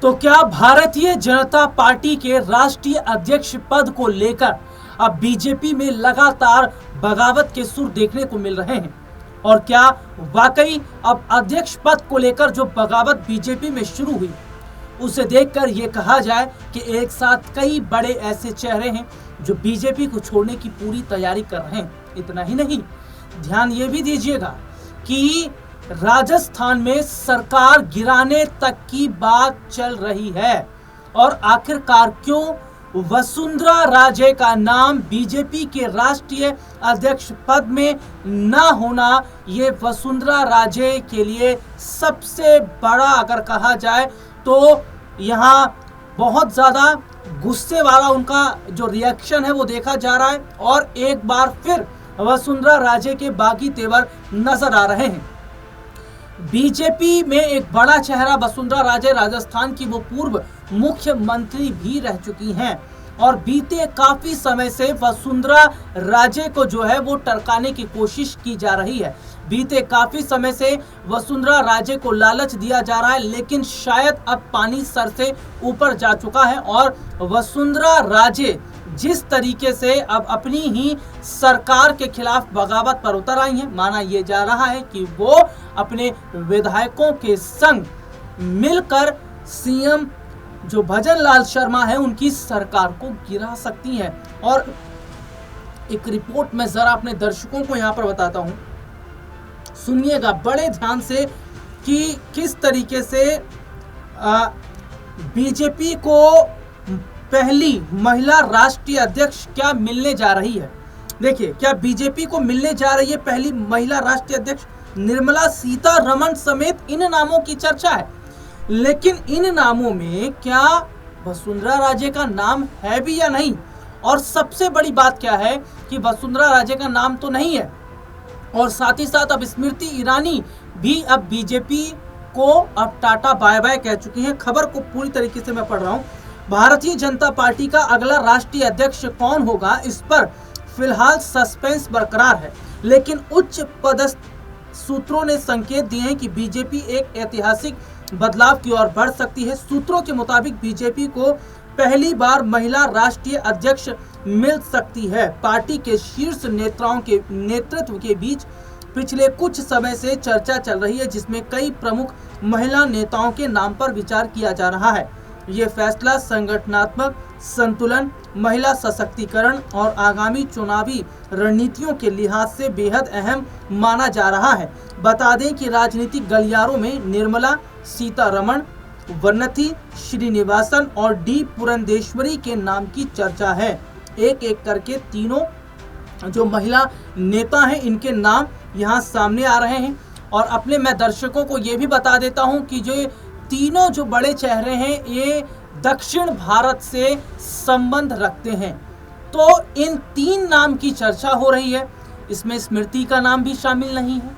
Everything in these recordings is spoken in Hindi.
तो क्या भारतीय जनता पार्टी के राष्ट्रीय अध्यक्ष पद को लेकर अब बीजेपी में लगातार बगावत के सुर देखने को मिल रहे हैं? और क्या वाकई अब अध्यक्ष पद को लेकर जो बगावत बीजेपी में शुरू हुई, उसे देखकर यह कहा जाए कि एक साथ कई बड़े ऐसे चेहरे हैं जो बीजेपी को छोड़ने की पूरी तैयारी कर रहे हैं। इतना ही नहीं, ध्यान ये भी दीजिएगा कि राजस्थान में सरकार गिराने तक की बात चल रही है। और आखिरकार क्यों वसुंधरा राजे का नाम बीजेपी के राष्ट्रीय अध्यक्ष पद में न होना, ये वसुंधरा राजे के लिए सबसे बड़ा अगर कहा जाए तो यहाँ बहुत ज़्यादा गुस्से वाला उनका जो रिएक्शन है वो देखा जा रहा है। और एक बार फिर वसुंधरा राजे के बागी तेवर नजर आ रहे हैं। बीजेपी में एक बड़ा चेहरा वसुंधरा राजे राजस्थान की वो पूर्व मुख्यमंत्री भी रह चुकी हैं और बीते काफी समय से वसुंधरा राजे को जो है वो टरकाने की कोशिश की जा रही है। बीते काफी समय से वसुंधरा राजे को लालच दिया जा रहा है, लेकिन शायद अब पानी सर से ऊपर जा चुका है और वसुंधरा राजे जिस तरीके से अब अपनी ही सरकार के खिलाफ बगावत पर उतर आई हैं, माना यह जा रहा है कि वो अपने विधायकों के संग मिलकर सीएम जो भजन लाल शर्मा है उनकी सरकार को गिरा सकती हैं। और एक रिपोर्ट में जरा अपने दर्शकों को यहां पर बताता हूं, सुनिएगा बड़े ध्यान से कि किस तरीके से बीजेपी को पहली महिला राष्ट्रीय अध्यक्ष क्या मिलने जा रही है। देखिए, क्या बीजेपी को मिलने जा रही है पहली महिला राष्ट्रीय अध्यक्ष निर्मला सीतारमण समेत इन नामों की चर्चा है। लेकिन इन नामों में क्या वसुंधरा राजे का नाम है भी या नहीं? और सबसे बड़ी बात क्या है कि वसुंधरा राजे का नाम तो नहीं है और साथ ही साथ अब स्मृति ईरानी भी अब बीजेपी को अब टाटा बाय बाय कह चुकी हैं। खबर को पूरी तरीके से मैं पढ़ रहा हूं। भारतीय जनता पार्टी का अगला राष्ट्रीय अध्यक्ष कौन होगा, इस पर फिलहाल सस्पेंस बरकरार है, लेकिन उच्च पदस्थ सूत्रों ने संकेत दिए हैं कि बीजेपी एक ऐतिहासिक बदलाव की ओर बढ़ सकती है। सूत्रों के मुताबिक बीजेपी को पहली बार महिला राष्ट्रीय अध्यक्ष मिल सकती है। पार्टी के शीर्ष नेताओं के नेतृत्व के बीच पिछले कुछ समय से चर्चा चल रही है, जिसमें कई प्रमुख महिला नेताओं के नाम पर विचार किया जा रहा है। ये फैसला संगठनात्मक संतुलन, महिला सशक्तिकरण और आगामी चुनावी रणनीतियों के लिहाज से बेहद अहम माना जा रहा है। बता दें कि राजनीतिक गलियारों में निर्मला सीतारमण, वन्नथी श्रीनिवासन और डी पुरंदेश्वरी के नाम की चर्चा है। एक एक करके तीनों जो महिला नेता हैं इनके नाम यहाँ सामने आ रहे हैं। और अपने मैं दर्शकों को ये भी बता देता हूँ कि जो तीनों जो बड़े चेहरे हैं ये दक्षिण भारत से संबंध रखते हैं। तो इन तीन नाम की चर्चा हो रही है, इसमें स्मृति का नाम भी शामिल नहीं है।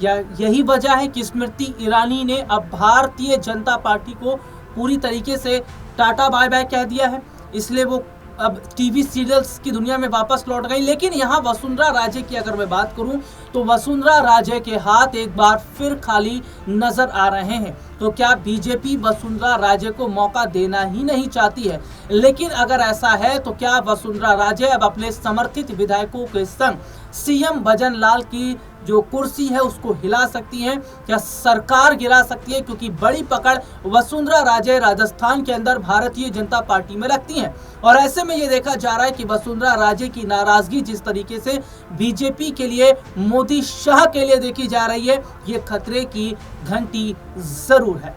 या यही वजह है कि स्मृति ईरानी ने अब भारतीय जनता पार्टी को पूरी तरीके से टाटा बाय बाय कह दिया है, इसलिए वो अब टीवी सीरियल्स की दुनिया में वापस लौट गई। लेकिन यहाँ वसुंधरा राजे की अगर मैं बात करूं तो वसुंधरा राजे के हाथ एक बार फिर खाली नजर आ रहे हैं। तो क्या बीजेपी वसुंधरा राजे को मौका देना ही नहीं चाहती है? लेकिन अगर ऐसा है तो क्या वसुंधरा राजे अब अपने समर्थित विधायकों के संग सीएम भजन लाल की जो कुर्सी है उसको हिला सकती हैं? क्या सरकार गिरा सकती है? क्योंकि बड़ी पकड़ वसुंधरा राजे राजस्थान के अंदर भारतीय जनता पार्टी में रखती हैं। और ऐसे में ये देखा जा रहा है कि वसुंधरा राजे की नाराजगी जिस तरीके से बीजेपी के लिए, मोदी शाह के लिए देखी जा रही है, ये खतरे की घंटी जरूर है।